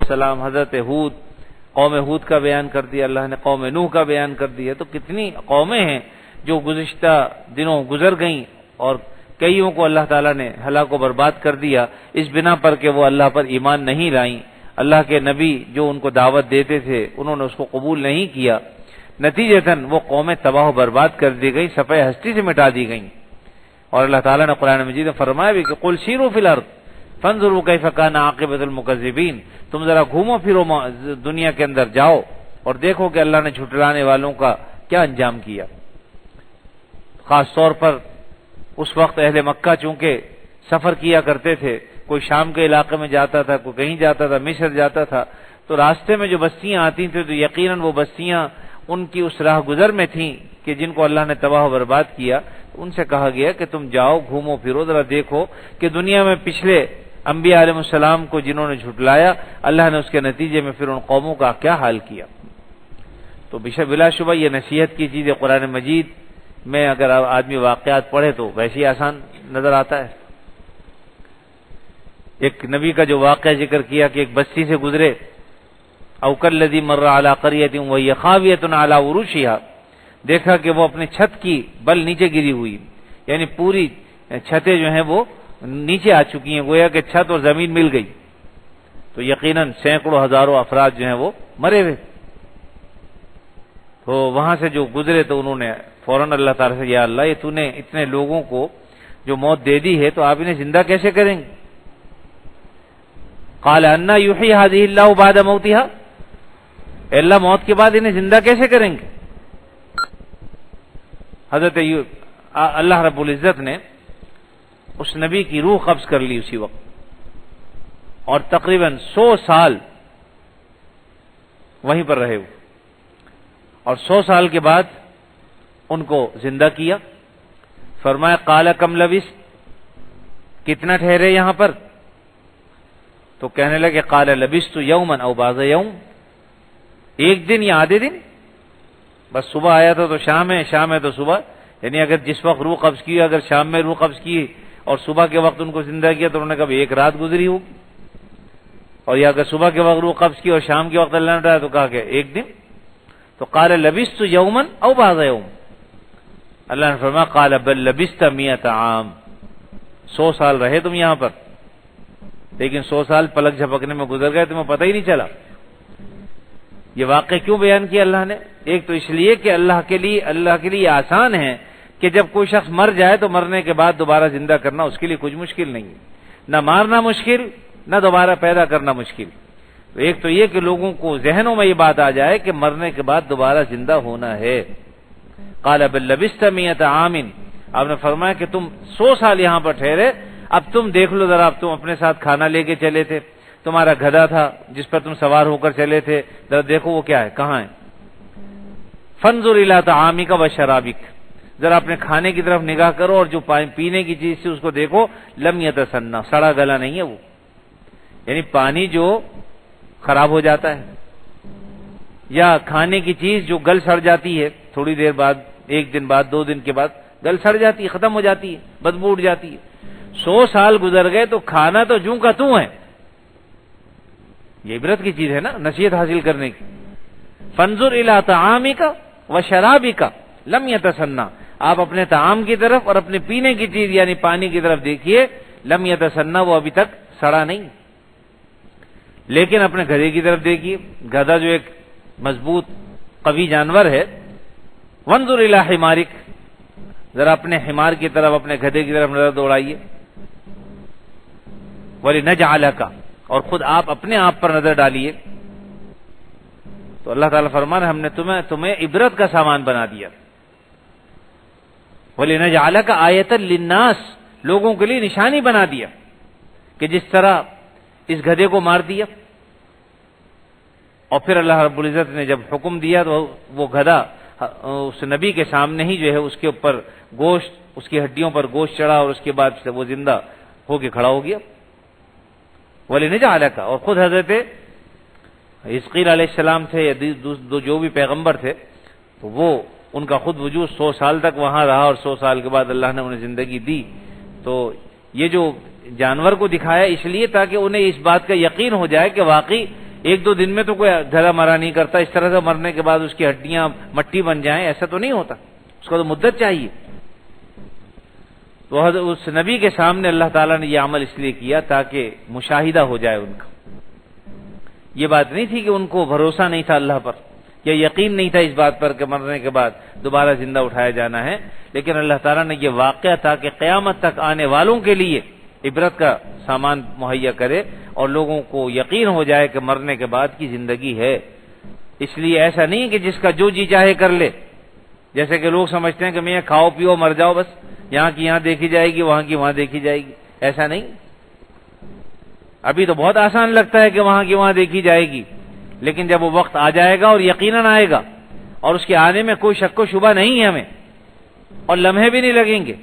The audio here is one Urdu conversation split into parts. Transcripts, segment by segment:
السلام، حضرت ہود، قوم ہود کا بیان کر دیا اللہ نے، قوم نوح کا بیان کر دیا. تو کتنی قومیں ہیں جو گزشتہ دنوں گزر گئیں اور کئیوں کو اللہ تعالیٰ نے ہلاک و برباد کر دیا اس بنا پر کہ وہ اللہ پر ایمان نہیں لائیں. اللہ کے نبی جو ان کو دعوت دیتے تھے انہوں نے اس کو قبول نہیں کیا، نتیجتاً وہ قومیں تباہ و برباد کر دی گئی، صفحہ ہستی سے مٹا دی گئیں. اور اللہ تعالیٰ نے قرآن مجید میں فرمایا بھی کہ قل سیروا فی الارض فانظروا کیف کان عاقبۃ المکذبین، تم ذرا گھومو پھرو دنیا کے اندر جاؤ اور دیکھو کہ اللہ نے جھٹلانے والوں کا کیا انجام کیا. خاص طور پر اس وقت اہل مکہ چونکہ سفر کیا کرتے تھے، کوئی شام کے علاقے میں جاتا تھا، کوئی کہیں جاتا تھا، مصر جاتا تھا، تو راستے میں جو بستیاں آتی تھیں تو یقیناً وہ بستیاں ان کی اس راہ گزر میں تھیں کہ جن کو اللہ نے تباہ و برباد کیا. ان سے کہا گیا کہ تم جاؤ گھومو پھرو، ذرا دیکھو کہ دنیا میں پچھلے انبیاء علیہ السلام کو جنہوں نے جھٹلایا اللہ نے اس کے نتیجے میں پھر ان قوموں کا کیا حال کیا. تو بلا شبہ یہ نصیحت کی چیز ہے. قرآن مجید میں اگر آدمی واقعات پڑھے تو ویسے ہی آسان نظر آتا ہے. ایک نبی کا جو واقعہ ذکر کیا کہ ایک بستی سے گزرے، او کالذی مر علی قریۃ وہی خاویۃ علی عروشہا، دیکھا کہ وہ اپنی چھت کی بل نیچے گری ہوئی، یعنی پوری چھتیں جو ہیں وہ نیچے آ چکی ہیں، گویا کہ چھت اور زمین مل گئی. تو یقیناً سینکڑوں ہزاروں افراد جو ہیں وہ مرے ہوئے. تو وہاں سے جو گزرے تو انہوں نے فوراً اللہ تعالیٰ سے، یا اللہ یہ تو نے اتنے لوگوں کو جو موت دے دی ہے تو آپ انہیں زندہ کیسے کریں گے؟ قال انا یحیی ہذہ اللہ بعد موتها، اللہ موت کے بعد انہیں زندہ کیسے کریں گے؟ حضرت اللہ رب العزت نے اس نبی کی روح قبض کر لی اسی وقت، اور تقریباً 100 سال وہیں پر رہے، اور 100 سال کے بعد ان کو زندہ کیا. فرمایا قال کم لبثت، کتنا ٹھہرے یہاں پر؟ تو کہنے لگے قال لبثت یوما او بعض یوم، ایک دن یا آدھے دن، بس صبح آیا تھا تو شام ہے، شام ہے تو صبح، یعنی اگر جس وقت روح قبض کی، اگر شام میں روح قبض کی اور صبح کے وقت ان کو زندہ کیا تو انہوں نے کہا ایک رات گزری ہوگی، اور یا اگر صبح کے وقت روح قبض کی اور شام کے وقت اللہ نے اٹھایا تو کہا کہ ایک دن. تو قال لبثت یوما او بعض یوم، اللہ نے فرمایا قال بل لبثت 100 عام، 100 سال رہے تم یہاں پر، لیکن 100 سال پلک جھپکنے میں گزر گئے تمہیں پتہ ہی نہیں چلا. یہ واقعہ کیوں بیان کیا اللہ نے؟ ایک تو اس لیے کہ اللہ کے لیے آسان ہے کہ جب کوئی شخص مر جائے تو مرنے کے بعد دوبارہ زندہ کرنا اس کے لیے کچھ مشکل نہیں ہے، نہ مارنا مشکل نہ دوبارہ پیدا کرنا مشکل. ایک تو یہ کہ لوگوں کو ذہنوں میں یہ بات آ جائے کہ مرنے کے بعد دوبارہ زندہ ہونا ہے. قال بل لبثت 100 عام، آپ نے فرمایا کہ تم 100 سال یہاں پر ٹھہرے، اب تم دیکھ لو ذرا، اب تم اپنے ساتھ کھانا لے کے چلے تھے، تمہارا گدھا تھا جس پر تم سوار ہو کر چلے تھے، ذرا دیکھو وہ کیا ہے، کہاں ہے. فانظر الی طعامک وشرابک، ذرا اپنے کھانے کی طرف نگاہ کرو اور جو پینے کی چیز تھی اس کو دیکھو، لم یتسنہ، سڑا گلا نہیں ہے وہ، یعنی پانی جو خراب ہو جاتا ہے یا کھانے کی چیز جو گل سڑ جاتی ہے تھوڑی دیر بعد، ایک دن بعد، 2 دن کے بعد گل سڑ جاتی ہے، ختم ہو جاتی ہے، بدبو اٹھ جاتی ہے. 100 سال گزر گئے تو کھانا تو جوں کا توں ہے. یہ عبرت کی چیز ہے نا، نصیحت حاصل کرنے کی. فانظر الی طعامک وشرابک لم یتسنہ، آپ اپنے طعام کی طرف اور اپنے پینے کی چیز یعنی پانی کی طرف دیکھیے، لم یتسنہ، وہ ابھی تک سڑا نہیں. لیکن اپنے گدھے کی طرف دیکھیے، گدھا جو ایک مضبوط قوی جانور ہے. وانظر الی حمارک، ذرا اپنے حمار کی طرف، اپنے گدھے کی طرف نظر دوڑائیے. ولنجعلک، اور خود آپ اپنے آپ پر نظر ڈالیے. تو اللہ تعالیٰ فرمانا ہم نے تمہیں عبرت کا سامان بنا دیا. وَلِنَجْعَلَكَ آیَةً لِلنَّاسِ، لوگوں کے لیے نشانی بنا دیا کہ جس طرح اس گدھے کو مار دیا. اور پھر اللہ رب العزت نے جب حکم دیا تو وہ گدھا اس نبی کے سامنے ہی جو ہے اس کے اوپر گوشت، اس کی ہڈیوں پر گوشت چڑھا اور اس کے بعد سے وہ زندہ ہو کے کھڑا ہو گیا. وَلِنَجْعَلَكَ، اور خود حضرت حزقیل علیہ السلام تھے یا جو بھی پیغمبر تھے تو وہ ان کا خود وجود 100 سال تک وہاں رہا اور 100 سال کے بعد اللہ نے انہیں زندگی دی. تو یہ جو جانور کو دکھایا اس لیے تاکہ انہیں اس بات کا یقین ہو جائے کہ واقعی ایک دو دن میں تو کوئی دھرا مرا نہیں کرتا، اس طرح سے مرنے کے بعد اس کی ہڈیاں مٹی بن جائیں، ایسا تو نہیں ہوتا، اس کو تو مدت چاہیے۔ تو اس نبی کے سامنے اللہ تعالیٰ نے یہ عمل اس لیے کیا تاکہ مشاہدہ ہو جائے ان کا۔ یہ بات نہیں تھی کہ ان کو بھروسہ نہیں تھا اللہ پر یا یقین نہیں تھا اس بات پر کہ مرنے کے بعد دوبارہ زندہ اٹھایا جانا ہے، لیکن اللہ تعالیٰ نے یہ واقعہ تاکہ قیامت تک آنے والوں کے لیے عبرت کا سامان مہیا کرے اور لوگوں کو یقین ہو جائے کہ مرنے کے بعد کی زندگی ہے۔ اس لیے ایسا نہیں کہ جس کا جو جی چاہے کر لے، جیسے کہ لوگ سمجھتے ہیں کہ میں کھاؤ پیو مر جاؤ، بس یہاں کی یہاں دیکھی جائے گی، وہاں کی وہاں دیکھی جائے گی، ایسا نہیں۔ ابھی تو بہت آسان لگتا ہے کہ وہاں کی وہاں دیکھی جائے گی، لیکن جب وہ وقت آ جائے گا اور یقیناً آئے گا اور اس کے آنے میں کوئی شک و شبہ نہیں ہے ہمیں، اور لمحے بھی نہیں لگیں گے۔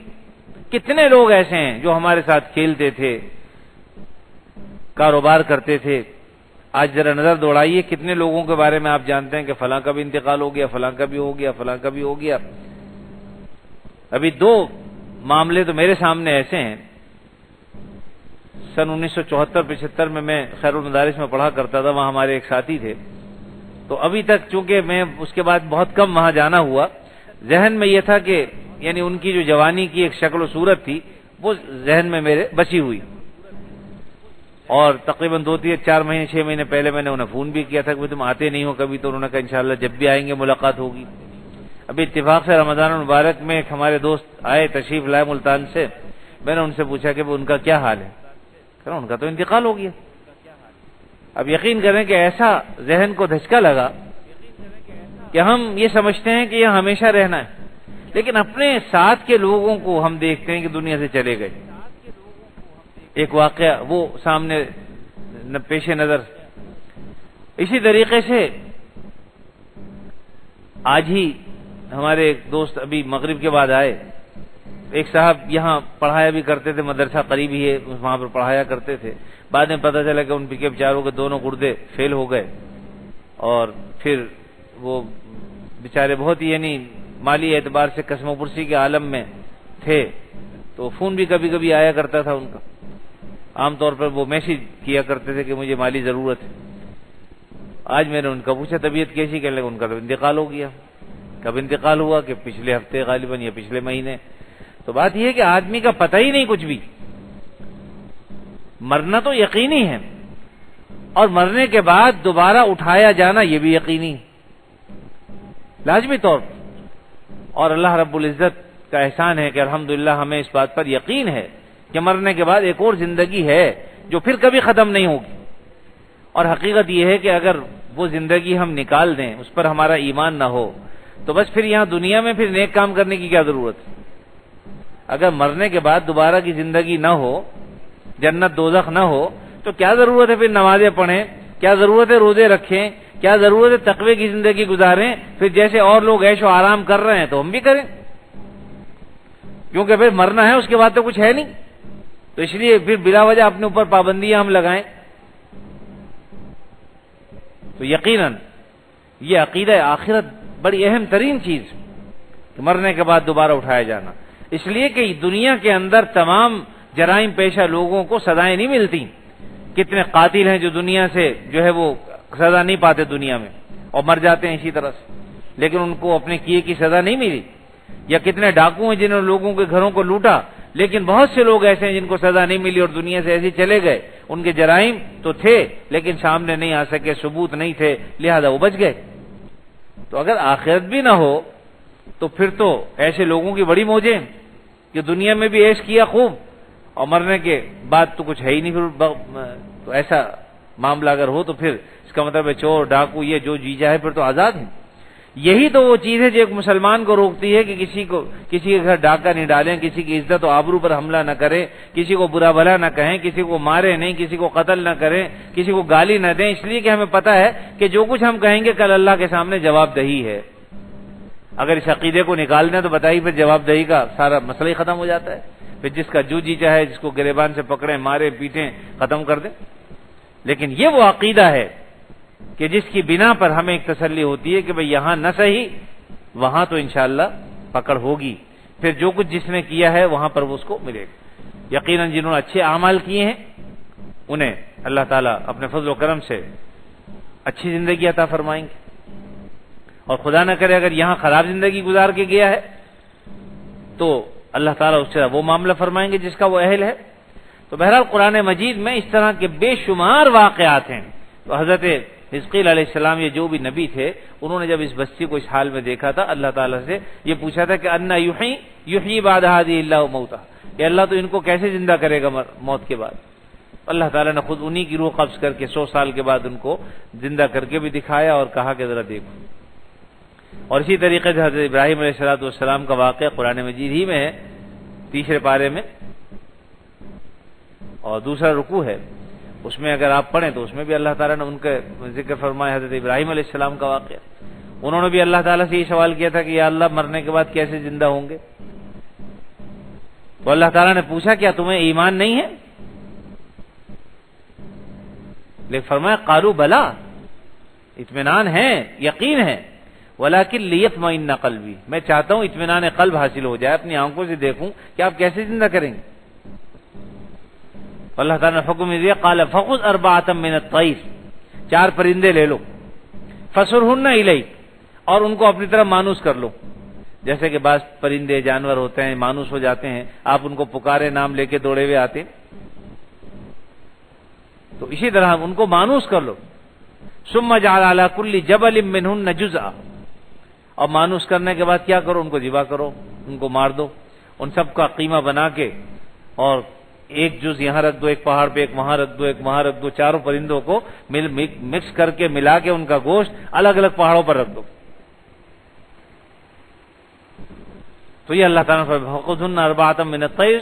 کتنے لوگ ایسے ہیں جو ہمارے ساتھ کھیلتے تھے، کاروبار کرتے تھے، آج ذرا نظر دوڑائیے کتنے لوگوں کے بارے میں آپ جانتے ہیں کہ فلاں کا بھی انتقال ہو گیا، فلاں کا بھی ہو گیا، فلاں کا بھی ہو گیا۔ ابھی دو معاملے تو میرے سامنے ایسے ہیں۔ سن 1974-75 میں خیر المدارس میں پڑھا کرتا تھا، وہاں ہمارے ایک ساتھی تھے، تو ابھی تک چونکہ میں اس کے بعد بہت کم وہاں جانا ہوا، ذہن میں یہ تھا کہ یعنی ان کی جو جوانی کی ایک شکل و صورت تھی وہ ذہن میں میرے بچی ہوئی، اور تقریباً 2-4 مہینے 6 مہینے پہلے میں نے انہیں فون بھی کیا تھا کہ تم آتے نہیں ہو کبھی، تو انہوں نے کہا انشاءاللہ جب بھی آئیں گے ملاقات ہوگی۔ ابھی اتفاق سے رمضان المبارک میں ایک ہمارے دوست آئے، تشریف لائے ملتان سے، میں نے ان سے پوچھا کہ ان کا کیا حال ہے، کہ ان کا تو انتقال ہو گیا۔ اب یقین کریں کہ ایسا ذہن کو دھچکا لگا کہ ہم یہ سمجھتے ہیں کہ یہ ہمیشہ رہنا ہے، لیکن اپنے ساتھ کے لوگوں کو ہم دیکھتے ہیں کہ دنیا سے چلے گئے۔ ایک واقعہ وہ سامنے پیش نظر۔ اسی طریقے سے آج ہی ہمارے ایک دوست ابھی مغرب کے بعد آئے، ایک صاحب یہاں پڑھایا بھی کرتے تھے، مدرسہ قریب ہی ہے، وہاں پر پڑھایا کرتے تھے، بعد میں پتہ چلا کہ ان کے بیچاروں کے دونوں گردے فیل ہو گئے، اور پھر وہ بیچارے بہت ہی یعنی مالی اعتبار سے قسم و پرسی کے عالم میں تھے، تو فون بھی کبھی کبھی آیا کرتا تھا ان کا، عام طور پر وہ میسج کیا کرتے تھے کہ مجھے مالی ضرورت ہے۔ آج میں نے ان کا پوچھا طبیعت کیسی، کہنے لگا ان کا تو انتقال ہو گیا۔ کب انتقال ہوا؟ کہ پچھلے ہفتے غالباً یا پچھلے مہینے۔ تو بات یہ ہے کہ آدمی کا پتہ ہی نہیں کچھ بھی، مرنا تو یقینی ہے، اور مرنے کے بعد دوبارہ اٹھایا جانا یہ بھی یقینی ہے، لازمی طور پر۔ اور اللہ رب العزت کا احسان ہے کہ الحمدللہ ہمیں اس بات پر یقین ہے کہ مرنے کے بعد ایک اور زندگی ہے جو پھر کبھی ختم نہیں ہوگی، اور حقیقت یہ ہے کہ اگر وہ زندگی ہم نکال دیں، اس پر ہمارا ایمان نہ ہو، تو بس پھر یہاں دنیا میں پھر نیک کام کرنے کی کیا ضرورت ہے؟ اگر مرنے کے بعد دوبارہ کی زندگی نہ ہو، جنت دوزخ نہ ہو، تو کیا ضرورت ہے پھر نمازیں پڑھیں، کیا ضرورت ہے روزے رکھیں، کیا ضرورت ہے تقوی کی زندگی گزاریں؟ پھر جیسے اور لوگ عیش و آرام کر رہے ہیں تو ہم بھی کریں، کیونکہ پھر مرنا ہے، اس کے بعد تو کچھ ہے نہیں، تو اس لیے پھر بلا وجہ اپنے اوپر پابندیاں ہم لگائیں۔ تو یقیناً یہ عقیدہ آخرت بڑی اہم ترین چیز کہ مرنے کے بعد دوبارہ اٹھایا جانا، اس لیے کہ دنیا کے اندر تمام جرائم پیشہ لوگوں کو سزائیں نہیں ملتی۔ کتنے قاتل ہیں جو دنیا سے جو ہے وہ سزا نہیں پاتے دنیا میں اور مر جاتے ہیں اسی طرح سے، لیکن ان کو اپنے کیے کی سزا نہیں ملی۔ یا کتنے ڈاکو ہیں جنہوں نے لوگوں کے گھروں کو لوٹا، لیکن بہت سے لوگ ایسے ہیں جن کو سزا نہیں ملی اور دنیا سے ایسے چلے گئے، ان کے جرائم تو تھے لیکن سامنے نہیں آ سکے، ثبوت نہیں تھے، لہذا وہ بچ گئے۔ تو اگر آخرت بھی نہ ہو تو پھر تو ایسے لوگوں کی بڑی موجیں کہ دنیا میں بھی عیش کیا خوب اور مرنے کے بعد تو کچھ ہے ہی نہیں۔ پھر تو ایسا معاملہ اگر ہو تو پھر اس کا مطلب ہے چور ڈاکو یہ جو جی جائے پھر تو آزاد ہیں۔ یہی تو وہ چیز ہے جو ایک مسلمان کو روکتی ہے کہ کسی کے گھر ڈاکہ نہیں ڈالیں، کسی کی عزت و آبرو پر حملہ نہ کریں، کسی کو برا بھلا نہ کہیں، کسی کو مارے نہیں، کسی کو قتل نہ کریں، کسی کو گالی نہ دیں، اس لیے کہ ہمیں پتہ ہے کہ جو کچھ ہم کہیں گے کل اللہ کے سامنے جواب دہی ہے۔ اگر اس عقیدے کو نکال دیں تو بتائیے پھر جواب دہی کا سارا مسئلہ ہی ختم ہو جاتا ہے، پھر جس کا جو جی چاہے جس کو گریبان سے پکڑیں، مارے پیٹیں، ختم کر دیں۔ لیکن یہ وہ عقیدہ ہے کہ جس کی بنا پر ہمیں ایک تسلی ہوتی ہے کہ بھئی یہاں نہ صحیح وہاں تو انشاءاللہ پکڑ ہوگی، پھر جو کچھ جس نے کیا ہے وہاں پر وہ اس کو ملے گا۔ یقیناً جنہوں نے اچھے اعمال کیے ہیں انہیں اللہ تعالیٰ اپنے فضل و کرم سے اچھی زندگی عطا فرمائیں گے، اور خدا نہ کرے اگر یہاں خراب زندگی گزار کے گیا ہے تو اللہ تعالیٰ اس سے وہ معاملہ فرمائیں گے جس کا وہ اہل ہے۔ تو بہرحال قرآن مجید میں اس طرح کے بے شمار واقعات ہیں۔ تو حضرت حزقیل علیہ السلام، یہ جو بھی نبی تھے، انہوں نے جب اس بستی کو اس حال میں دیکھا تھا، اللہ تعالیٰ سے یہ پوچھا تھا کہ انا یحیی بعد ہذہ اللہ موتا، کہ اللہ تو ان کو کیسے زندہ کرے گا موت کے بعد؟ اللہ تعالیٰ نے خود انہی کی روح قبض کر کے 100 سال کے بعد ان کو زندہ کر کے بھی دکھایا اور کہا کہ ذرا دیکھو۔ اور اسی طریقے سے حضرت ابراہیم علیہ السلام کا واقعہ قرآن مجید ہی میں ہے، 3 پارے میں، اور دوسرا رکوع ہے، اس میں اگر آپ پڑھیں تو اس میں بھی اللہ تعالیٰ نے ان کا ذکر فرمایا۔ حضرت ابراہیم علیہ السلام کا واقعہ، انہوں نے بھی اللہ تعالیٰ سے یہ سوال کیا تھا کہ یا اللہ مرنے کے بعد کیسے زندہ ہوں گے؟ تو اللہ تعالیٰ نے پوچھا کیا تمہیں ایمان نہیں ہے؟ لیکن فرمایا قالوا بلا، اطمینان ہے، یقین ہے، ولکن لیطمئن قلبی، میں چاہتا ہوں اطمینان قلب حاصل ہو جائے، اپنی آنکھوں سے دیکھوں کہ آپ کیسے زندہ کریں گے۔ اللہ تعالیٰ نے حکم دیا قال فخذ 4 من الطیر، 4 پرندے لے لو، فصرهن الیک، اور ان کو اپنی طرف مانوس کر لو۔ جیسے کہ بعض پرندے جانور ہوتے ہیں مانوس ہو جاتے ہیں، آپ ان کو پکارے نام لے کے دوڑے ہوئے آتے، تو اسی طرح ان کو مانوس کر لو۔ ثم جعل على كل جبل منهن جزءا، اور مانوس کرنے کے بعد کیا کرو؟ ان کو ذبح کرو، ان کو مار دو، ان سب کا قیمہ بنا کے، اور ایک جز یہاں رکھ دو، ایک پہاڑ پہ، ایک وہاں رکھ دو، ایک وہاں رکھ دو، چاروں پرندوں کو مکس کر کے ملا کے ان کا گوشت الگ الگ پہاڑوں پر رکھ دو۔ تو یہ اللہ تعالیٰ نے فخذهن 4 من الطير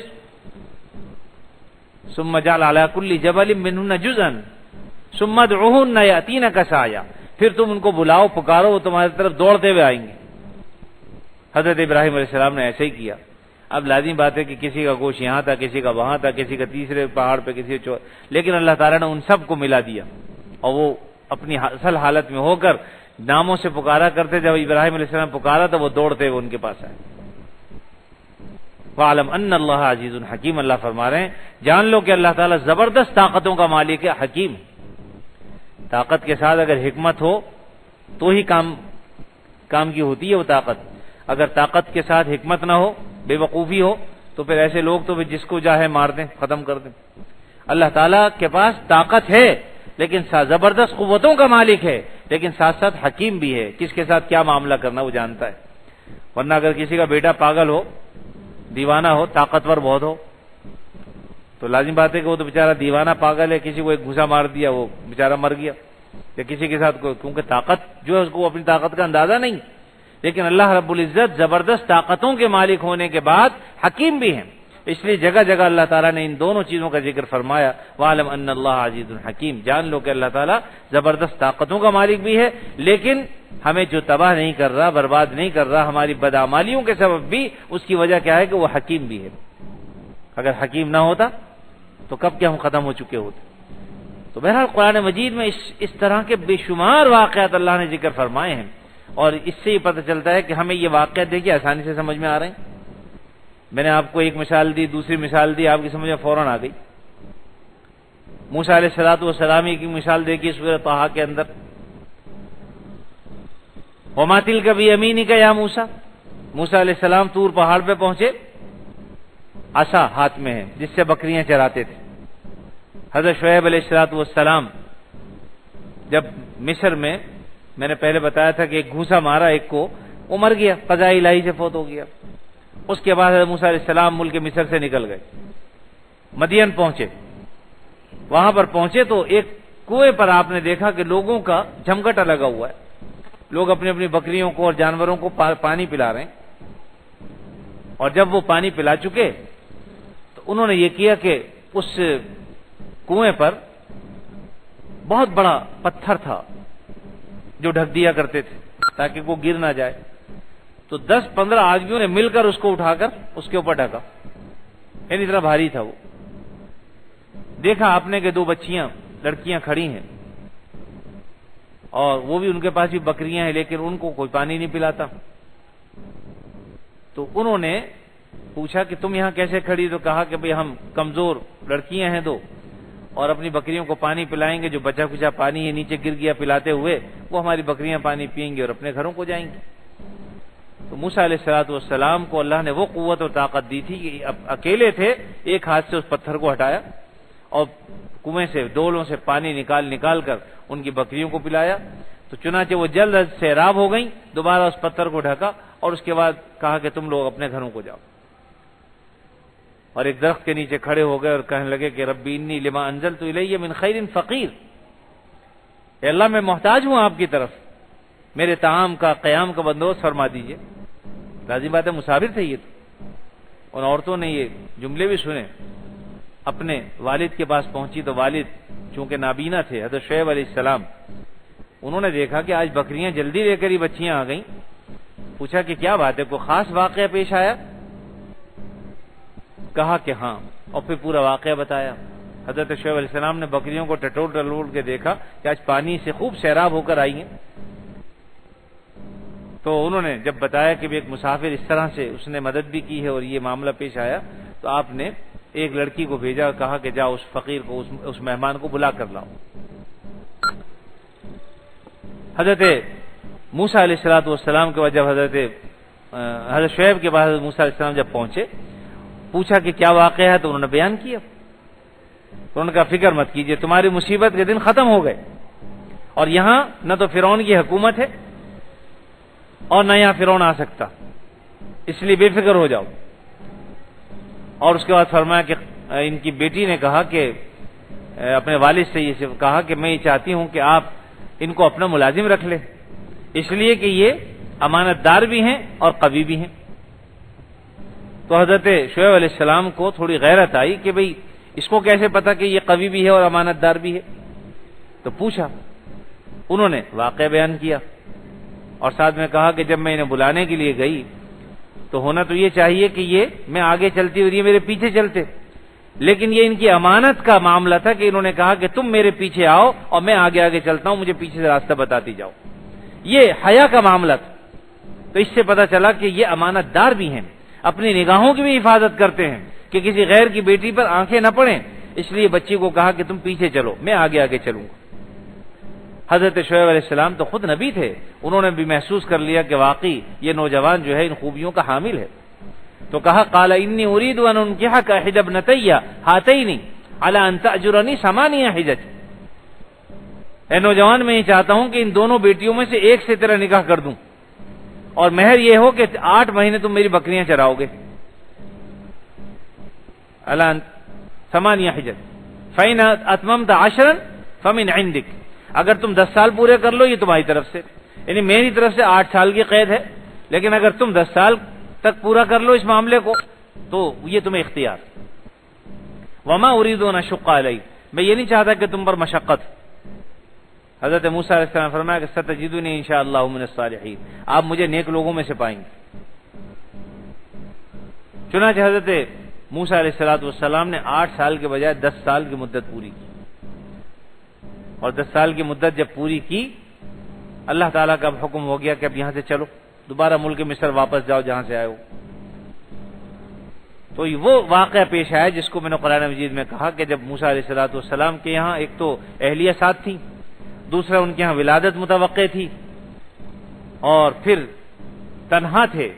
ثم جعل على كل جبل منهن جزءا ثم ادعوهن يأتينك سعيا، پھر تم ان کو بلاؤ، پکارو، وہ تمہاری طرف دوڑتے ہوئے آئیں گے۔ حضرت ابراہیم علیہ السلام نے ایسے ہی کیا۔ اب لازمی بات ہے کہ کسی کا گوشت یہاں تھا، کسی کا وہاں تھا، کسی کا تیسرے پہاڑ پہ، کسی کا لیکن اللہ تعالیٰ نے ان سب کو ملا دیا، اور وہ اپنی اصل حالت میں ہو کر ناموں سے پکارا کرتے۔ جب ابراہیم علیہ السلام پکارا تو وہ دوڑتے ہوئے ان کے پاس آئے۔ وَعَلَمْ أَنَّ اللَّهَ عَزِيزٌ حَكِيمٌ، اللہ فرما رہے ہیں جان لو کہ اللہ تعالیٰ زبردست طاقتوں کا مالک ہے، حکیم۔ طاقت کے ساتھ اگر حکمت ہو تو ہی کام کی ہوتی ہے وہ طاقت، اگر طاقت کے ساتھ حکمت نہ ہو، بے وقوفی ہو، تو پھر ایسے لوگ تو جس کو چاہے مار دیں، ختم کر دیں۔ اللہ تعالیٰ کے پاس طاقت ہے لیکن زبردست قوتوں کا مالک ہے، لیکن ساتھ ساتھ حکیم بھی ہے، کس کے ساتھ کیا معاملہ کرنا وہ جانتا ہے۔ ورنہ اگر کسی کا بیٹا پاگل ہو، دیوانہ ہو، طاقتور بہت ہو، تو لازم بات ہے کہ وہ تو بیچارہ دیوانہ پاگل ہے، کسی کو ایک گھوسا مار دیا وہ بیچارہ مر گیا، یا کسی کے ساتھ کیونکہ طاقت جو ہے اس کو اپنی طاقت کا اندازہ نہیں۔ لیکن اللہ رب العزت زبردست طاقتوں کے مالک ہونے کے بعد حکیم بھی ہیں، اس لیے جگہ جگہ اللہ تعالیٰ نے ان دونوں چیزوں کا ذکر فرمایا۔ وَعَلَمْ أَنَّ اللَّهَ عَزِيزٌ حَكِيمٌ، جان لو کہ اللہ تعالیٰ زبردست طاقتوں کا مالک بھی ہے، لیکن ہمیں جو تباہ نہیں کر رہا، برباد نہیں کر رہا، ہماری بدعمالیوں کے سبب بھی اس کی وجہ کیا ہے کہ وہ حکیم بھی ہے۔ اگر حکیم نہ ہوتا تو کب کیا ہم ختم ہو چکے ہوتے۔ تو بہرحال قرآن مجید میں اس طرح کے بے شمار واقعات اللہ نے ذکر فرمائے ہیں، اور اس سے یہ پتہ چلتا ہے کہ ہمیں یہ واقعات دیکھیے آسانی سے سمجھ میں آ رہے ہیں۔ میں نے آپ کو ایک مثال دی، دوسری مثال دی، آپ کی سمجھ میں فوراً آ گئی۔ موسیٰ علیہ السلام کی مثال دیکھیے سورۃ طٰہٰ کے اندر، وَمَا تِلْكَ بِيَمِينِكَ يَا موسیٰ، موسیٰ علیہ السلام طور پہاڑ پہ پہنچے، عصا ہاتھ میں ہے جس سے بکریاں چراتے تھے۔ حضرت شعیب علیہ السلام جب مصر میں نے پہلے بتایا تھا کہ ایک گھوسا مارا ایک کو، وہ مر گیا، قضاء الہی سے فوت ہو گیا۔ اس کے بعد حضرت موسیٰ علیہ السلام ملک مصر سے نکل گئے، مدین پہنچے۔ وہاں پر پہنچے تو ایک کنویں پر آپ نے دیکھا کہ لوگوں کا جھمگٹا لگا ہوا ہے، لوگ اپنی اپنی بکریوں کو اور جانوروں کو پانی پلا رہے ہیں۔ اور جب وہ پانی پلا چکے تو انہوں نے یہ کیا کہ اس کنویں پر بہت بڑا پتھر تھا جو ڈھک دیا کرتے تھے تاکہ وہ گر نہ جائے، تو 10-15 آدمیوں نے مل کر اس کو اٹھا کر اس کے اوپر ڈھکا، یعنی اتنا بھاری تھا وہ۔ دیکھا آپ نے کہ 2 بچیاں لڑکیاں کھڑی ہیں، اور وہ بھی ان کے پاس بھی بکریاں ہیں، لیکن ان کو کوئی پانی نہیں پلاتا۔ تو انہوں نے پوچھا کہ تم یہاں کیسے کھڑی؟ تو کہا کہ بھئی ہم کمزور لڑکیاں ہیں 2، اور اپنی بکریوں کو پانی پلائیں گے، جو بچا کچا پانی ہے نیچے گر گیا پلاتے ہوئے، وہ ہماری بکریاں پانی پئیں گی اور اپنے گھروں کو جائیں گی۔ تو موسیٰ علیہ الصلوۃ والسلام کو اللہ نے وہ قوت اور طاقت دی تھی کہ اکیلے تھے، ایک ہاتھ سے اس پتھر کو ہٹایا اور کنویں سے ڈولوں سے پانی نکال کر ان کی بکریوں کو پلایا، تو چنانچہ وہ جلد سیراب ہو گئیں، دوبارہ اس پتھر کو ڈھکا اور اس کے بعد کہا کہ تم لوگ اپنے گھروں کو جاؤ، اور ایک درخت کے نیچے کھڑے ہو گئے اور کہنے لگے کہ ربی انی لما انزلت الی من خیر فقیر، اے اللہ میں محتاج ہوں آپ کی طرف، میرے طعام کا قیام کا بندوبست فرما دیجئے۔ لازم بات ہے، مسافر تھے یہ تو، ان عورتوں نے یہ جملے بھی سنے، اپنے والد کے پاس پہنچی تو والد چونکہ نابینا تھے، حضرت شعیب علیہ السلام، انہوں نے دیکھا کہ آج بکریاں جلدی لے کر ہی بچیاں آ گئیں، پوچھا کہ کیا بات ہے، کوئی خاص واقعہ پیش آیا؟ کہا کہ ہاں، اور پھر پورا واقعہ بتایا۔ حضرت شعیب علیہ السلام نے بکریوں کو ٹٹول کے دیکھا کہ آج پانی سے خوب سیراب ہو کر آئی ہیں، تو انہوں نے جب بتایا کہ ایک مسافر اس طرح سے اس نے مدد بھی کی ہے اور یہ معاملہ پیش آیا، تو آپ نے ایک لڑکی کو بھیجا اور کہا کہ جاؤ اس فقیر کو، اس مہمان کو بلا کر لاؤ۔ حضرت موسیٰ علیہ السلام کے بعد جب حضرت شعیب کے بعد حضرت موسیٰ علیہ السلام جب پہنچے، پوچھا کہ کیا واقعہ ہے، تو انہوں نے بیان کیا، تو انہوں نے کہا فکر مت کیجئے، تمہاری مصیبت کے دن ختم ہو گئے، اور یہاں نہ تو فرعون کی حکومت ہے اور نہ یہاں فرعون آ سکتا، اس لیے بے فکر ہو جاؤ۔ اور اس کے بعد فرمایا کہ ان کی بیٹی نے کہا کہ اپنے والد سے یہ کہا کہ میں یہ چاہتی ہوں کہ آپ ان کو اپنا ملازم رکھ لیں، اس لیے کہ یہ امانت دار بھی ہیں اور قوی بھی ہیں۔ تو حضرت شعیب علیہ السلام کو تھوڑی غیرت آئی کہ بھئی اس کو کیسے پتا کہ یہ قوی بھی ہے اور امانت دار بھی ہے، تو پوچھا، انہوں نے واقعہ بیان کیا اور ساتھ میں کہا کہ جب میں انہیں بلانے کے لیے گئی تو ہونا تو یہ چاہیے کہ یہ میں آگے چلتی اور یہ میرے پیچھے چلتے، لیکن یہ ان کی امانت کا معاملہ تھا کہ انہوں نے کہا کہ تم میرے پیچھے آؤ اور میں آگے آگے چلتا ہوں، مجھے پیچھے سے راستہ بتاتی جاؤ، یہ حیا کا معاملہ تھا۔ تو اس سے پتا چلا کہ یہ امانت دار بھی ہیں، اپنی نگاہوں کی بھی حفاظت کرتے ہیں کہ کسی غیر کی بیٹی پر آنکھیں نہ پڑیں، اس لیے بچی کو کہا کہ تم پیچھے چلو، میں آگے آگے چلوں گا۔ حضرت شعیب علیہ السلام تو خود نبی تھے، انہوں نے بھی محسوس کر لیا کہ واقعی یہ نوجوان جو ہے ان خوبیوں کا حامل ہے، تو کہا قال انی اريد ان انكحك احدى ابنتي هاتين على ان تاجرني 8 حجج، اے نوجوان میں یہ چاہتا ہوں کہ ان دونوں بیٹیوں میں سے ایک سے تیرا نکاح کر دوں اور مہر یہ ہو کہ 8 مہینے تم میری بکریاں چراؤ گے، على 8 حجج فإن أتممت 10 فمن عندك، اگر تم 10 سال پورے کر لو یہ تمہاری طرف سے، یعنی میری طرف سے 8 سال کی قید ہے، لیکن اگر تم 10 سال تک پورا کر لو اس معاملے کو تو یہ تمہیں اختیار۔ وما اريد ان اشق علیک، میں یہ نہیں چاہتا کہ تم پر مشقت۔ حضرت موسیٰ علیہ السلام فرمایا کہ ستجدونی انشاءاللہ من الصالحین، آپ مجھے نیک لوگوں میں سے پائیں گے۔ چنانچہ حضرت موسیٰ علیہ السلام نے 8 سال کے بجائے 10 سال کی مدت پوری کی، اور 10 سال کی مدت جب پوری کی، اللہ تعالیٰ کا حکم ہو گیا کہ اب یہاں سے چلو، دوبارہ ملک مصر واپس جاؤ جہاں سے آئے ہو۔ تو وہ واقعہ پیش آیا جس کو میں نے قرآن مجید میں کہا کہ جب موسیٰ علیہ السلام کے یہاں ایک تو اہلیہ ساتھ تھی، دوسرا ان کے یہاں ولادت متوقع تھی، اور پھر تنہا تھے،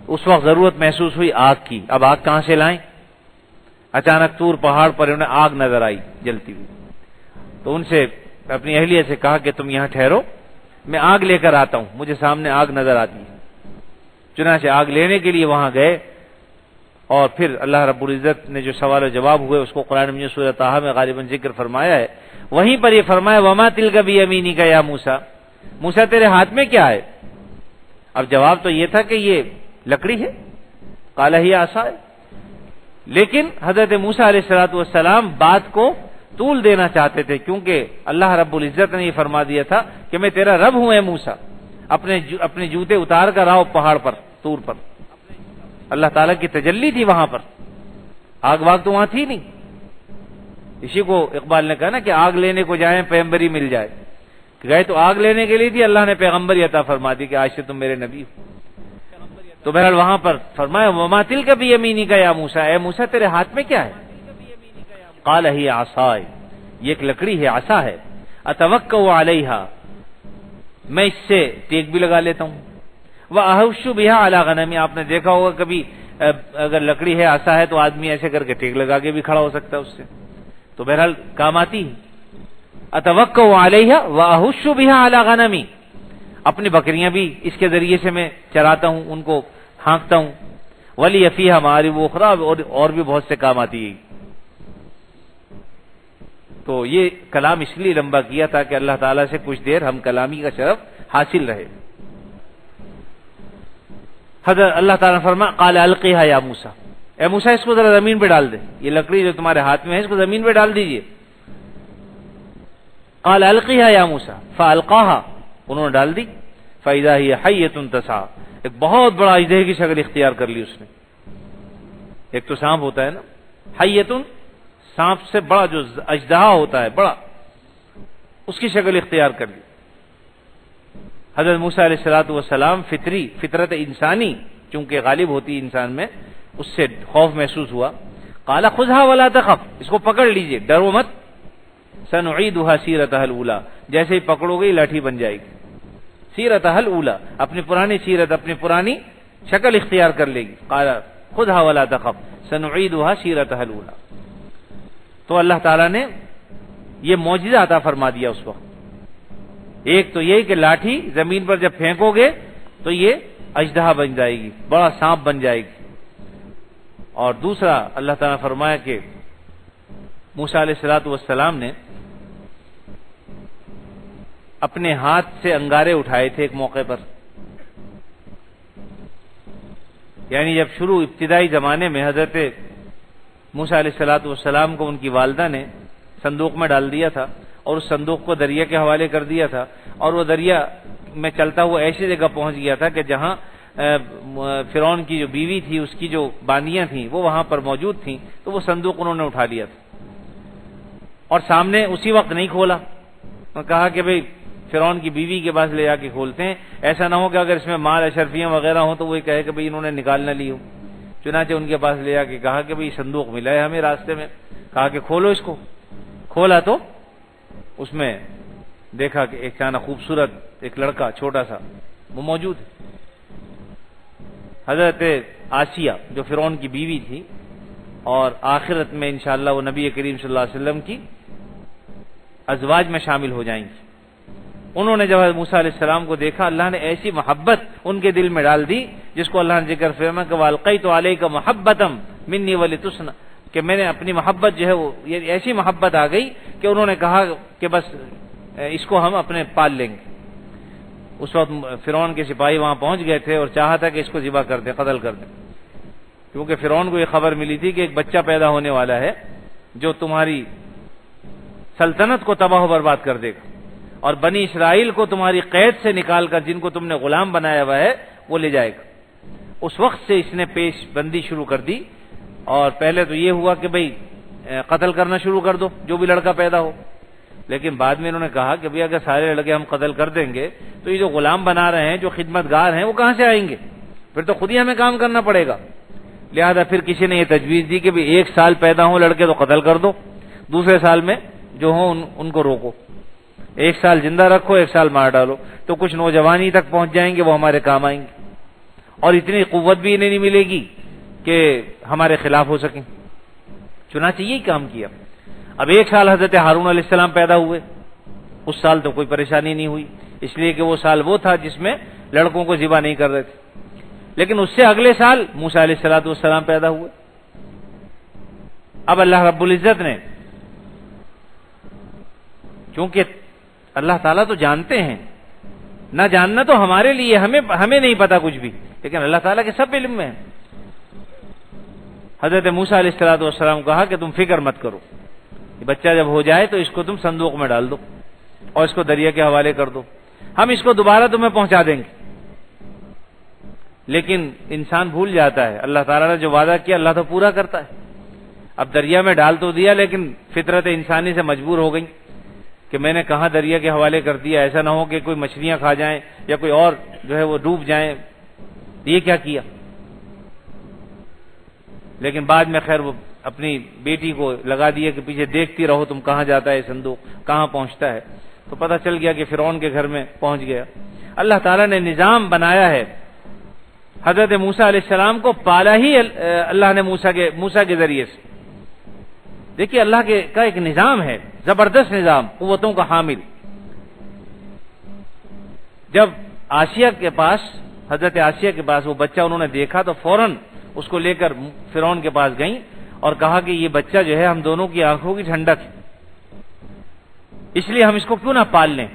اس وقت ضرورت محسوس ہوئی آگ کی، اب آگ کہاں سے لائیں؟ اچانک طور پہاڑ پر انہیں آگ نظر آئی جلتی ہوئی، تو ان سے اپنی اہلیہ سے کہا کہ تم یہاں ٹھہرو، میں آگ لے کر آتا ہوں، مجھے سامنے آگ نظر آتی ہے۔ چنانچہ آگ لینے کے لیے وہاں گئے، اور پھر اللہ رب العزت نے جو سوال و جواب ہوئے اس کو قرآن مجید سورۃ طٰہٰ میں غالباً ذکر فرمایا ہے، وہیں پر یہ فرمایا وما تلک بیمینک یا موسیٰ، موسیٰ تیرے ہاتھ میں کیا ہے؟ اب جواب تو یہ تھا کہ یہ لکڑی ہے، قال ہی عصای، لیکن حضرت موسیٰ علیہ السلام بات کو طول دینا چاہتے تھے، کیونکہ اللہ رب العزت نے یہ فرما دیا تھا کہ میں تیرا رب ہوں اے موسیٰ، اپنے جوتے اتار کر آؤ پہاڑ پر، طور پر، اللہ تعالیٰ کی تجلی تھی وہاں پر، آگ واگ تو وہاں تھی نہیں۔ اسی کو اقبال نے کہا نا کہ آگ لینے کو جائیں پیغمبری مل جائے، گئے تو آگ لینے کے لیے تھی، اللہ نے پیغمبری عطا فرما دی کہ آج سے تم میرے نبی ہو۔ تو بہرحال وہاں پر فرمایا وما تلک بیمینک یا موسیٰ، اے موسیٰ تیرے ہاتھ میں کیا ہے؟ قال ہی عصائے، یہ ایک لکڑی ہے، عصا ہے، اتوکا علیہا، میں اس سے ٹیک بھی لگا لیتا ہوں، واحش بها علی غنمی، آپ نے دیکھا ہوگا کبھی اگر لکڑی ہے، عصا ہے، تو آدمی ایسے کر کے ٹیک لگا کے بھی کھڑا ہو سکتا ہے اس سے، تو بہرحال کام آتی ہے۔ اتوکا علیہا واحش بها علی غنمی، اپنی بکریاں بھی اس کے ذریعے سے میں چراتا ہوں، ان کو ہانکتا ہوں، ولی فیہا مآرب اخری، اور بھی بہت سے کام آتی ہے۔ تو یہ کلام اس لیے لمبا کیا تھا کہ اللہ تعالیٰ سے کچھ دیر ہم کلامی کا شرف حاصل رہے۔ حضرت اللہ تعالیٰ نے فرمایا قال القیہا یا موسیٰ، اے موسیٰ اس کو ذرا زمین پہ ڈال دے، یہ لکڑی جو تمہارے ہاتھ میں ہے اس کو زمین پہ ڈال دیجئے۔ قال القیہا یا موسیٰ فالقاہا، انہوں نے ڈال دی، فاذا ہی حیۃ تسعی، ایک بہت بڑا اژدہے کی شکل اختیار کر لی اس نے۔ ایک تو سانپ ہوتا ہے نا، حیۃ سانپ سے بڑا جو اژدہا ہوتا ہے بڑا، اس کی شکل اختیار کر لی۔ حضرت موسیٰ علیہ الصلوۃ والسلام فطرت انسانی چونکہ غالب ہوتی انسان میں، اس سے خوف محسوس ہوا۔ قال خذها ولا تخف، اس کو پکڑ لیجئے، ڈرو مت، سنعیدها سیرتها الاولی، جیسے ہی پکڑو گے لاٹھی بن جائے گی، سیرتها الاولی، اپنی پرانی سیرت، اپنی پرانی شکل اختیار کر لے گی۔ قال خذها ولا تخف سنعیدها سیرتها الاولی، تو اللہ تعالیٰ نے یہ معجزہ عطا فرما دیا اس وقت۔ ایک تو یہ کہ لاٹھی زمین پر جب پھینکو گے تو یہ اژدہا بن جائے گی، بڑا سانپ بن جائے گی، اور دوسرا اللہ تعالیٰ نے فرمایا کہ موسیٰ علیہ الصلوۃ والسلام نے اپنے ہاتھ سے انگارے اٹھائے تھے ایک موقع پر، یعنی جب شروع ابتدائی زمانے میں حضرت موسیٰ علیہ الصلوۃ والسلام کو ان کی والدہ نے صندوق میں ڈال دیا تھا، اور اس صندوق کو دریا کے حوالے کر دیا تھا، اور وہ دریا میں چلتا ہوا ایسی جگہ پہنچ گیا تھا کہ جہاں فرعون کی جو بیوی تھی، اس کی جو باندیاں تھیں وہ وہاں پر موجود تھیں، تو وہ صندوق انہوں نے اٹھا لیا تھا اور سامنے اسی وقت نہیں کھولا، کہا کہ بھئی فرعون کی بیوی کے پاس لے جا کے کھولتے ہیں، ایسا نہ ہو کہ اگر اس میں مال اشرفیاں وغیرہ ہوں تو وہ کہے کہ بھئی انہوں نے نکال نہ لی ہو۔ چنانچہ ان کے پاس لے جا کے کہا کہ بھئی صندوق ملا ہے ہمیں راستے میں، کہا کہ کھولو اس کو، کھولا تو اس میں دیکھا کہ ایک چانا خوبصورت ایک لڑکا چھوٹا سا وہ موجود ہے، حضرت آسیہ جو فرعون کی بیوی تھی، اور آخرت میں انشاءاللہ وہ نبی کریم صلی اللہ علیہ وسلم کی ازواج میں شامل ہو جائیں گی۔ انہوں نے جب موسیٰ علیہ السلام کو دیکھا، اللہ نے ایسی محبت ان کے دل میں ڈال دی جس کو اللہ نے ذکر فرمایا کہ وَأَلْقَيْتُ عَلَيْكَ مَحَبَّةً مِنِّي وَلِتُصْنَعَ، کہ میں نے اپنی محبت جو ہے وہ یہ ایسی محبت آ گئی کہ انہوں نے کہا کہ بس اس کو ہم اپنے پال لیں گے۔ اس وقت فرعون کے سپاہی وہاں پہنچ گئے تھے اور چاہا تھا کہ اس کو ذبح کر دیں، قتل کر دیں، کیونکہ فرعون کو یہ خبر ملی تھی کہ ایک بچہ پیدا ہونے والا ہے جو تمہاری سلطنت کو تباہ و برباد کر دے گا، اور بنی اسرائیل کو تمہاری قید سے نکال کر جن کو تم نے غلام بنایا ہوا ہے وہ لے جائے گا۔ اس وقت سے اس نے پیش بندی شروع کر دی، اور پہلے تو یہ ہوا کہ بھئی قتل کرنا شروع کر دو جو بھی لڑکا پیدا ہو، لیکن بعد میں انہوں نے کہا کہ بھئی اگر سارے لڑکے ہم قتل کر دیں گے تو یہ جو غلام بنا رہے ہیں، جو خدمتگار ہیں، وہ کہاں سے آئیں گے؟ پھر تو خود ہی ہمیں کام کرنا پڑے گا۔ لہذا پھر کسی نے یہ تجویز دی کہ بھئی 1 سال پیدا ہوں لڑکے تو قتل کر دو، دوسرے سال میں جو ہوں ان کو روکو، 1 سال زندہ رکھو، 1 سال مار ڈالو، تو کچھ نوجوانی تک پہنچ جائیں گے، وہ ہمارے کام آئیں گے، اور اتنی قوت بھی انہیں نہیں ملے گی کہ ہمارے خلاف ہو سکیں۔ چنانچہ یہی کام کیا۔ اب 1 سال حضرت ہارون علیہ السلام پیدا ہوئے، اس سال تو کوئی پریشانی نہیں ہوئی، اس لیے کہ وہ سال وہ تھا جس میں لڑکوں کو ذبح نہیں کر رہے تھے، لیکن اس سے اگلے سال موسیٰ علیہ السلام پیدا ہوئے۔ اب اللہ رب العزت نے، چونکہ اللہ تعالیٰ تو جانتے ہیں، نہ جاننا تو ہمارے لیے، ہمیں نہیں پتا کچھ بھی، لیکن اللہ تعالیٰ کے سب علم میں ہے۔ حضرت موسیٰ علیہ السلام کہا کہ تم فکر مت کرو، یہ بچہ جب ہو جائے تو اس کو تم صندوق میں ڈال دو اور اس کو دریا کے حوالے کر دو، ہم اس کو دوبارہ تمہیں پہنچا دیں گے۔ لیکن انسان بھول جاتا ہے، اللہ تعالیٰ نے جو وعدہ کیا اللہ تو پورا کرتا ہے۔ اب دریا میں ڈال تو دیا، لیکن فطرت انسانی سے مجبور ہو گئی کہ میں نے کہاں دریا کے حوالے کر دیا، ایسا نہ ہو کہ کوئی مچھلیاں کھا جائیں یا کوئی اور جو ہے وہ ڈوب جائیں، یہ کیا کیا۔ لیکن بعد میں خیر وہ اپنی بیٹی کو لگا دیا کہ پیچھے دیکھتی رہو تم کہاں جاتا ہے صندوق، کہاں پہنچتا ہے، تو پتہ چل گیا کہ فرعون کے گھر میں پہنچ گیا۔ اللہ تعالیٰ نے نظام بنایا ہے، حضرت موسیٰ علیہ السلام کو پالا ہی اللہ نے موسیٰ کے ذریعے سے۔ دیکھیے اللہ کا ایک نظام ہے، زبردست نظام، قوتوں کا حامل۔ جب آسیہ کے پاس، حضرت آسیہ کے پاس وہ بچہ انہوں نے دیکھا تو فوراً اس کو لے کر فرعون کے پاس گئیں اور کہا کہ یہ بچہ جو ہے ہم دونوں کی آنکھوں کی ٹھنڈک ہے، اس لیے ہم اس کو کیوں نہ پال لیں۔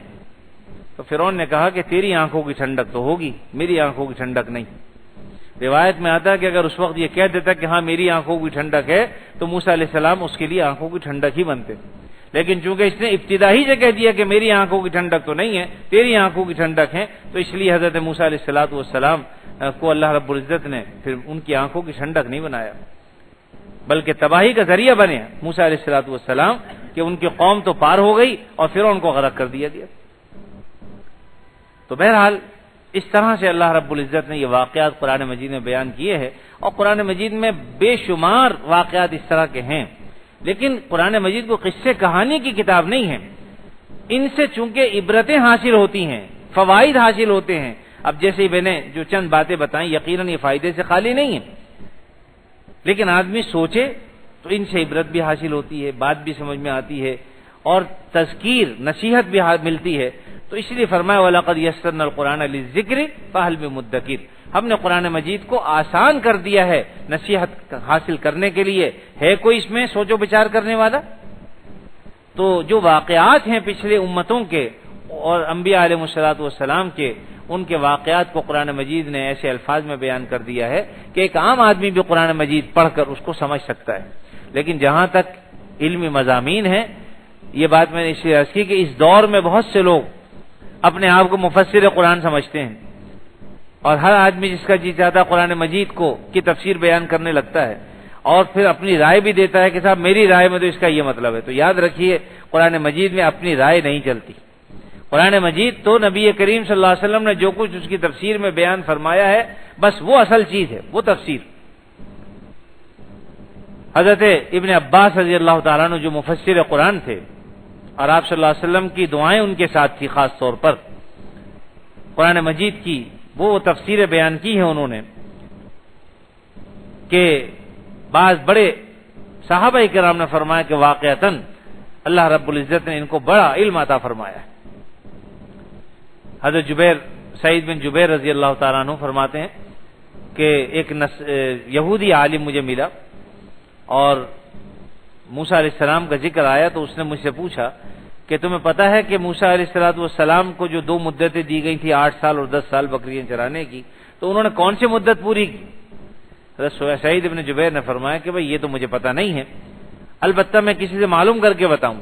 تو فرعون نے کہا کہ تیری آنکھوں کی ٹھنڈک تو ہوگی، میری آنکھوں کی ٹھنڈک نہیں۔ روایت میں آتا ہے کہ اگر اس وقت یہ کہہ دیتا کہ ہاں میری آنکھوں کی ٹھنڈک ہے تو موسیٰ علیہ السلام اس کے لیے آنکھوں کی ٹھنڈک ہی بنتے، لیکن چونکہ اس نے ابتدا ہی سے کہہ دیا کہ میری آنکھوں کی ٹھنڈک تو نہیں ہے، تیری آنکھوں کی ٹھنڈک ہے، تو اس لیے حضرت موسیٰ علیہ السلام کو اللہ رب العزت نے پھر ان کی آنکھوں کی ٹھنڈک نہیں بنایا، بلکہ تباہی کا ذریعہ بنے موسیٰ علیہ السلام کہ ان کی قوم تو پار ہو گئی اور پھر ان کو غرق کر دیا گیا۔ تو بہرحال اس طرح سے اللہ رب العزت نے یہ واقعات قرآن مجید میں بیان کیے ہیں، اور قرآن مجید میں بے شمار واقعات اس طرح کے ہیں، لیکن قرآن مجید کو قصے کہانی کی کتاب نہیں ہے۔ ان سے چونکہ عبرتیں حاصل ہوتی ہیں، فوائد حاصل ہوتے ہیں۔ اب جیسے میں نے جو چند باتیں بتائیں یقیناً یہ فائدے سے خالی نہیں ہیں، لیکن آدمی سوچے تو ان سے عبرت بھی حاصل ہوتی ہے، بات بھی سمجھ میں آتی ہے، اور تذکیر نصیحت بھی ملتی ہے۔ تو اس لیے فرمایا وَلَقَدْ يَسَّرْنَا الْقُرْآنَ لِلذِّكْرِ فَهَلْ مِن مُدَّكِرٍ، ہم نے قرآن مجید کو آسان کر دیا ہے نصیحت حاصل کرنے کے لیے، ہے کوئی اس میں سوچ و بچار کرنے والا؟ تو جو واقعات ہیں پچھلے امتوں کے اور انبیاء علیہ السلام کے، ان کے واقعات کو قرآن مجید نے ایسے الفاظ میں بیان کر دیا ہے کہ ایک عام آدمی بھی قرآن مجید پڑھ کر اس کو سمجھ سکتا ہے۔ لیکن جہاں تک علمی مضامین ہیں، یہ بات میں نے اس لیے عرض کی کہ اس دور میں بہت سے لوگ اپنے آپ کو مفسر قرآن سمجھتے ہیں، اور ہر آدمی جس کا جی چاہتا قرآن مجید کی تفسیر بیان کرنے لگتا ہے، اور پھر اپنی رائے بھی دیتا ہے کہ صاحب میری رائے میں تو اس کا یہ مطلب ہے۔ تو یاد رکھیے قرآن مجید میں اپنی رائے نہیں چلتی۔ قرآن مجید تو نبی کریم صلی اللہ علیہ وسلم نے جو کچھ اس کی تفسیر میں بیان فرمایا ہے، بس وہ اصل چیز ہے، وہ تفسیر۔ حضرت ابن عباس رضی اللہ تعالیٰ عنہ جو مفسر قرآن تھے، اور آپ صلی اللہ علیہ وسلم کی دعائیں ان کے ساتھ تھی، خاص طور پر قرآن مجید کی وہ تفسیریں بیان کی ہیں انہوں نے کہ بعض بڑے صحابہ کرام نے فرمایا کہ واقعتاً اللہ رب العزت نے ان کو بڑا علم عطا فرمایا ہے۔ حضرت سعید بن جبیر رضی اللہ تعالیٰ عنہ فرماتے ہیں کہ ایک یہودی عالم مجھے ملا اور موسیٰ علیہ السلام کا ذکر آیا تو اس نے مجھ سے پوچھا کہ تمہیں پتہ ہے کہ موسیٰ علیہ السلام کو جو 2 مدتیں دی گئی تھی، 8 سال اور 10 سال بکریاں چرانے کی، تو انہوں نے کون سی مدت پوری کی؟ حضرت سعید بن جبیر نے فرمایا کہ بھئی یہ تو مجھے پتہ نہیں ہے، البتہ میں کسی سے معلوم کر کے بتاؤں۔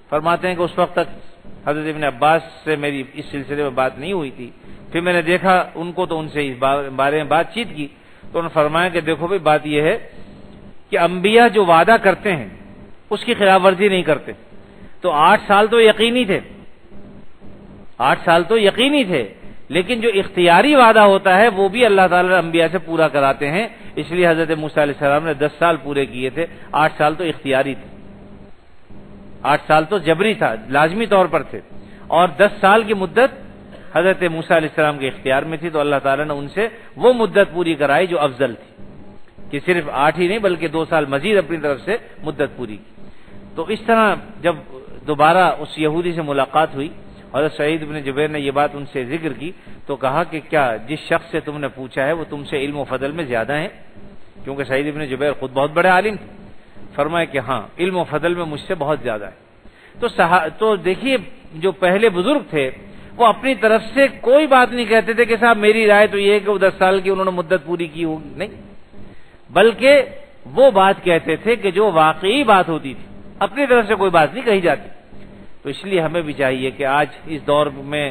فرماتے ہیں کہ اس وقت تک حضرت ابن عباس سے میری اس سلسلے میں بات نہیں ہوئی تھی، پھر میں نے دیکھا ان کو تو ان سے اس بارے میں بات چیت کی، تو انہوں نے فرمایا کہ دیکھو بھئی بات یہ ہے کہ انبیاء جو وعدہ کرتے ہیں اس کی خلاف ورزی نہیں کرتے۔ تو 8 سال تو یقینی تھے، 8 سال تو یقینی تھے، لیکن جو اختیاری وعدہ ہوتا ہے وہ بھی اللہ تعالیٰ انبیاء سے پورا کراتے ہیں، اس لیے حضرت موسیٰ علیہ السلام نے 10 سال پورے کیے تھے، 8 سال تو اختیاری تھے، 8 سال تو جبری تھا، لازمی طور پر تھے، اور 10 سال کی مدت حضرت موسیٰ علیہ السلام کے اختیار میں تھی، تو اللہ تعالیٰ نے ان سے وہ مدت پوری کرائی جو افضل تھی، کہ صرف 8 ہی نہیں بلکہ 2 سال مزید اپنی طرف سے مدت پوری کی۔ تو اس طرح جب دوبارہ اس یہودی سے ملاقات ہوئی، حضرت سعید بن جبیر نے یہ بات ان سے ذکر کی، تو کہا کہ کیا جس شخص سے تم نے پوچھا ہے وہ تم سے علم و فضل میں زیادہ ہیں؟ کیونکہ سعید بن جبیر خود بہت بڑے عالم تھے۔ فرمایا کہ ہاں، علم و فضل میں مجھ سے بہت زیادہ ہے۔ تو دیکھیے جو پہلے بزرگ تھے وہ اپنی طرف سے کوئی بات نہیں کہتے تھے کہ صاحب میری رائے تو یہ ہے کہ وہ 10 سال کی انہوں نے مدت پوری کی ہوگی، نہیں، بلکہ وہ بات کہتے تھے کہ جو واقعی بات ہوتی تھی، اپنی طرف سے کوئی بات نہیں کہی جاتی۔ تو اس لیے ہمیں بھی چاہیے کہ آج اس دور میں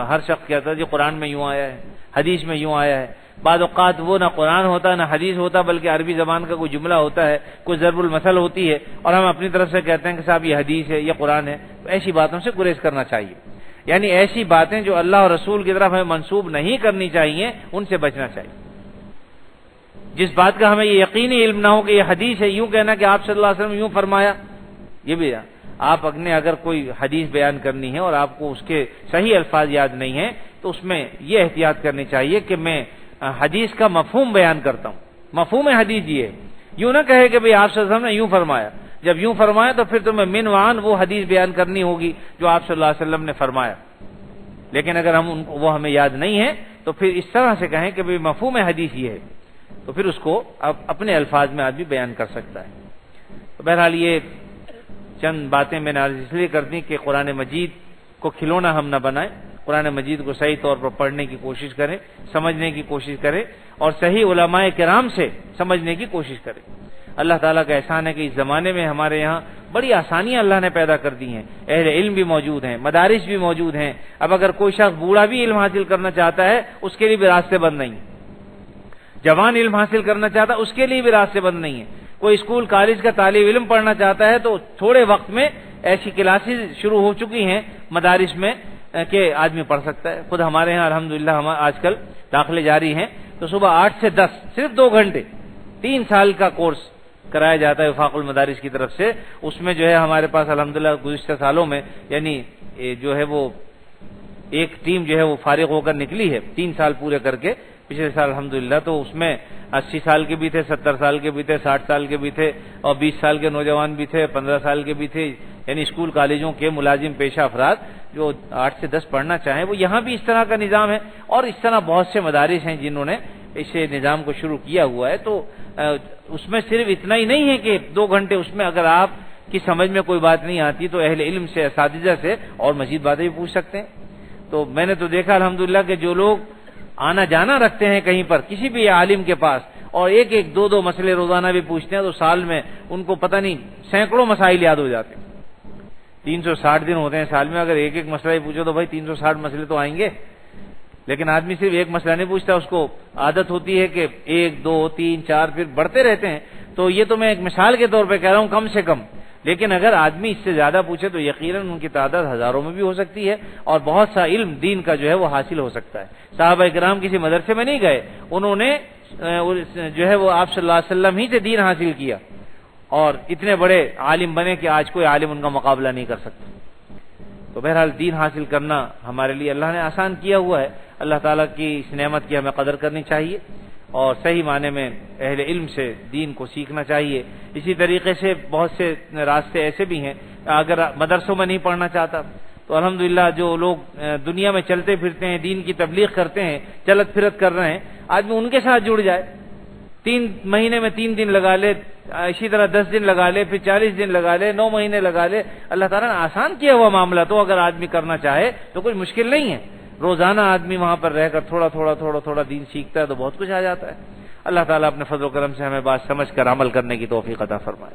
ہر شخص کہتا ہے جی قرآن میں یوں آیا ہے، حدیث میں یوں آیا ہے، بعض اوقات وہ نہ قرآن ہوتا نہ حدیث ہوتا بلکہ عربی زبان کا کوئی جملہ ہوتا ہے، کوئی ضرب المثل ہوتی ہے، اور ہم اپنی طرف سے کہتے ہیں کہ صاحب یہ حدیث ہے، یہ قرآن ہے۔ تو ایسی باتوں سے گریز کرنا چاہیے، یعنی ایسی باتیں جو اللہ اور رسول کی طرف ہمیں منسوب نہیں کرنی چاہیے، ان سے بچنا چاہیے۔ جس بات کا ہمیں یہ یقینی علم نہ ہو کہ یہ حدیث ہے، یوں کہنا کہ آپ صلی اللہ علیہ وسلم یوں فرمایا، یہ بھی آپ نے اگر کوئی حدیث بیان کرنی ہے اور آپ کو اس کے صحیح الفاظ یاد نہیں ہیں تو اس میں یہ احتیاط کرنی چاہیے کہ میں حدیث کا مفہوم بیان کرتا ہوں، مفہوم حدیث یہ ہے، یوں نہ کہے کہ بھئی آپ صلی اللہ علیہ وسلم نے یوں فرمایا، جب یوں فرمایا تو پھر تمہیں من وعن وہ حدیث بیان کرنی ہوگی جو آپ صلی اللہ علیہ وسلم نے فرمایا، لیکن اگر وہ ہمیں یاد نہیں ہے تو پھر اس طرح سے کہیں کہ بھئی مفہوم حدیث یہ ہے، تو پھر اس کو اپنے الفاظ میں آدمی بیان کر سکتا ہے۔ تو بہرحال یہ چند باتیں میں نے اس لیے کر دی کہ قرآن مجید کو کھلونا ہم نہ بنائیں، قرآن مجید کو صحیح طور پر پڑھنے کی کوشش کریں، سمجھنے کی کوشش کریں اور صحیح علماء کرام سے سمجھنے کی کوشش کریں۔ اللہ تعالیٰ کا احسان ہے کہ اس زمانے میں ہمارے یہاں بڑی آسانیاں اللہ نے پیدا کر دی ہیں، اہل علم بھی موجود ہیں، مدارس بھی موجود ہیں۔ اب اگر کوئی شخص بوڑھا بھی علم حاصل کرنا چاہتا ہے اس کے لیے بھی راستے بند نہیں ہیں، جوان علم حاصل کرنا چاہتا ہے اس کے لیے بھی راستے بند نہیں ہیں۔ کوئی اسکول کالج کا طالب علم پڑھنا چاہتا ہے تو تھوڑے وقت میں ایسی کلاسز شروع ہو چکی ہیں مدارس میں کہ آدمی پڑھ سکتا ہے۔ خود ہمارے ہاں الحمدللہ آج کل داخلے جاری ہیں تو صبح 8 سے 10 صرف 2 گھنٹے 3 سال کا کورس کرایا جاتا ہے وفاق المدارس کی طرف سے۔ اس میں جو ہے ہمارے پاس الحمدللہ گزشتہ سالوں میں یعنی جو ہے وہ ایک ٹیم جو ہے وہ فارغ ہو کر نکلی ہے 3 سال پورے کر کے پچھلے سال الحمدللہ، تو اس میں 80 سال کے بھی تھے، 70 سال کے بھی تھے، 60 سال کے بھی تھے اور 20 سال کے نوجوان بھی تھے، 15 سال کے بھی تھے، یعنی اسکول کالجوں کے ملازم پیشہ افراد جو 8 سے 10 پڑھنا چاہیں وہ یہاں بھی اس طرح کا نظام ہے، اور اس طرح بہت سے مدارس ہیں جنہوں نے اس نظام کو شروع کیا ہوا ہے۔ تو اس میں صرف اتنا ہی نہیں ہے کہ 2 گھنٹے، اس میں اگر آپ کی سمجھ میں کوئی بات نہیں آتی تو اہل علم سے، اساتذہ سے اور مزید باتیں بھی پوچھ سکتے ہیں۔ تو میں نے تو دیکھا الحمدللہ کہ جو لوگ آنا جانا رکھتے ہیں کہیں پر کسی بھی عالم کے پاس اور ایک 2 مسئلے روزانہ بھی پوچھتے ہیں تو سال میں ان کو پتہ نہیں سینکڑوں مسائل یاد ہو جاتے ہیں۔ 360 دن ہوتے ہیں سال میں، اگر ایک مسئلہ ہی پوچھو تو بھائی 360 مسئلے تو آئیں گے، لیکن آدمی صرف ایک مسئلہ نہیں پوچھتا، اس کو عادت ہوتی ہے کہ 1 2 3 4 پھر بڑھتے رہتے ہیں۔ تو یہ تو میں ایک مثال کے طور پہ کہہ رہا ہوں کم سے کم، لیکن اگر آدمی اس سے زیادہ پوچھے تو یقیناً ان کی تعداد ہزاروں میں بھی ہو سکتی ہے اور بہت سا علم دین کا جو ہے وہ حاصل ہو سکتا ہے۔ صحابہ کرام کسی مدرسے میں نہیں گئے، انہوں نے جو ہے وہ آپ صلی اللہ علیہ وسلم ہی سے دین حاصل کیا اور اتنے بڑے عالم بنے کہ آج کوئی عالم ان کا مقابلہ نہیں کر سکتا۔ تو بہرحال دین حاصل کرنا ہمارے لیے اللہ نے آسان کیا ہوا ہے، اللہ تعالیٰ کی اس نعمت کی ہمیں قدر کرنی چاہیے اور صحیح معنی میں اہل علم سے دین کو سیکھنا چاہیے۔ اسی طریقے سے بہت سے راستے ایسے بھی ہیں، اگر مدرسوں میں نہیں پڑھنا چاہتا تو الحمدللہ جو لوگ دنیا میں چلتے پھرتے ہیں، دین کی تبلیغ کرتے ہیں، چلت پھرت کر رہے ہیں، آدمی ان کے ساتھ جڑ جائے، 3 مہینے میں 3 دن لگا لے، اسی طرح 10 دن لگا لے، پھر 40 دن لگا لے، 9 مہینے لگا لے۔ اللہ تعالیٰ نے آسان کیا ہوا معاملہ، تو اگر آدمی کرنا چاہے تو کوئی مشکل نہیں ہے۔ روزانہ آدمی وہاں پر رہ کر تھوڑا تھوڑا دین سیکھتا ہے تو بہت کچھ آ جاتا ہے۔ اللہ تعالیٰ اپنے فضل و کرم سے ہمیں بات سمجھ کر عمل کرنے کی توفیق عطا فرمائے۔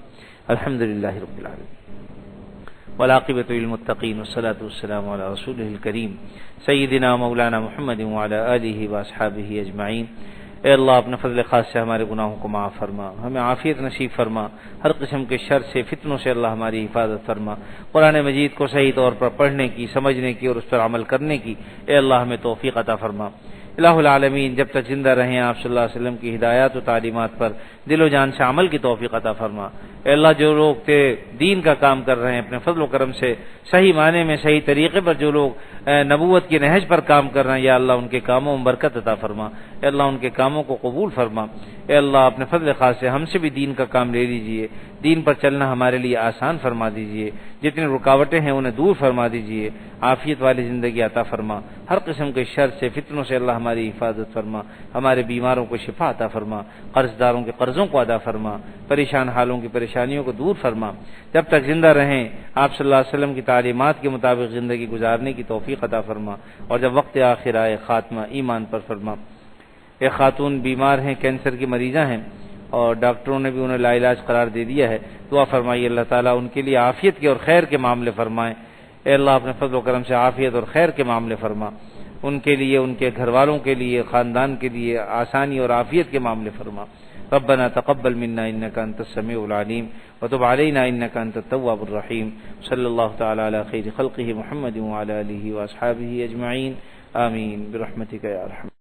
الحمدللہ رب العالمین والعاقبۃ للمتقین والصلاۃ والسلام علی رسولہ الکریم سیدنا مولانا محمد وعلی آلہ واصحابہ اجمعین۔ اے اللہ اپنے فضل خاص سے ہمارے گناہوں کو معاف فرما، ہمیں عافیت نصیب فرما، ہر قسم کے شر سے، فتنوں سے اللہ ہماری حفاظت فرما۔ قرآن مجید کو صحیح طور پر پڑھنے کی، سمجھنے کی اور اس پر عمل کرنے کی اے اللہ ہمیں توفیق عطا فرما۔ الہ العالمین جب تک زندہ رہیں آپ صلی اللہ علیہ وسلم کی ہدایات و تعلیمات پر دل و جان سے عمل کی توفیق عطا فرما۔ اے اللہ جو لوگ دین کا کام کر رہے ہیں اپنے فضل و کرم سے صحیح معنی میں صحیح طریقے پر جو لوگ نبوت کی نہج پر کام کر رہے ہیں، یا اللہ ان کے کاموں میں برکت عطا فرما، اے اللہ ان کے کاموں کو قبول فرما۔ اے اللہ اپنے فضل خاص سے ہم سے بھی دین کا کام لے لیجئے، دین پر چلنا ہمارے لیے آسان فرما دیجئے، جتنی رکاوٹیں ہیں انہیں دور فرما دیجئے، عافیت والی زندگی عطا فرما، ہر قسم کے شر سے، فتنوں سے اللہ ہماری حفاظت فرما، ہمارے بیماروں کو شفا عطا فرما، قرض داروں کے قرضوں کو ادا فرما، پریشان حالوں کی پریشانیوں کو دور فرما۔ جب تک زندہ رہیں آپ صلی اللہ علیہ وسلم کی تعلیمات کے مطابق زندگی گزارنے کی توفیق عطا فرما، اور جب وقت آخر آئے خاتمہ ایمان پر فرما۔ ایک خاتون بیمار ہیں، کینسر کی مریضہ ہیں اور ڈاکٹروں نے بھی انہیں لا علاج قرار دے دیا ہے، دعا فرمائیے اللہ تعالیٰ ان کے لیے عافیت کے اور خیر کے معاملے فرمائیں۔ اے اللہ اپنے فضل و کرم سے عافیت اور خیر کے معاملے فرما، ان کے لیے، ان کے گھر والوں کے لیے، خاندان کے لیے آسانی اور عافیت کے معاملے فرما۔ ربنا تقبل منا انك انت السميع العليم وتب علينا انك انت التواب الرحيم صلى الله تعالى على خير خلقه محمد وعلى اله واصحابه اجمعين آمين برحمتك يا ارحم